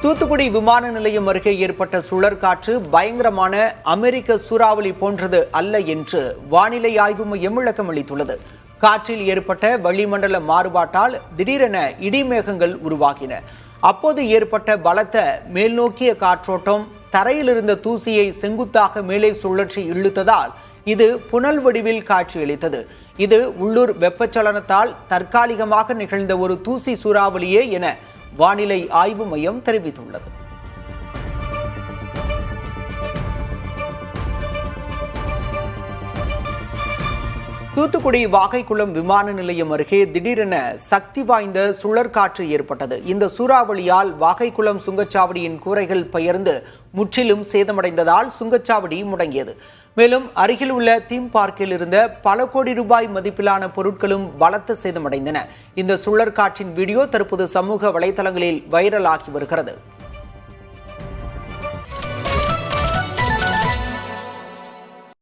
தூத்துக்குடி விமான நிலையம் அருகே ஏற்பட்ட சுழற்காற்று பயங்கரமான அமெரிக்க சூறாவளி போன்றது அல்ல என்று வானிலை ஆய்வு மையம் விளக்கம் அளித்துள்ளது. காற்றில் ஏற்பட்ட வளிமண்டல மாறுபாட்டால் திடீரென இடிமேகங்கள் உருவாகின. அப்போது ஏற்பட்ட பலத்த மேல்நோக்கிய காற்றோட்டம் தரையில் இருந்த தூசியை செங்குத்தாக மேலே சுழற்சி இழுத்ததால் இது புனல் வடிவில் காட்சியளித்தது. இது உள்ளூர் வெப்பச்சலனத்தால் தற்காலிகமாக நிகழ்ந்த ஒரு தூசி சூறாவளியே என வானிலை ஆய்வு மையம் தெரிவித்துள்ளது. தூத்துக்குடி வாகைக்குளம் விமான நிலையம் அருகே திடீரென சக்தி வாய்ந்த சுழற்காற்று ஏற்பட்டது. இந்த சூறாவளியால் வாகைக்குளம் சுங்கச்சாவடியின் கூரைகள் பெயர்ந்து முற்றிலும் சேதமடைந்ததால் சுங்கச்சாவடி முடங்கியது. மேலும் அருகில் உள்ள தீம் பார்க்கில் இருந்த பல கோடி ரூபாய் மதிப்பிலான பொருட்களும் பலத்த சேதமடைந்தன. இந்த சுழற்காற்றின் வீடியோ தற்போது சமூக வலைதளங்களில் வைரலாகி வருகிறது.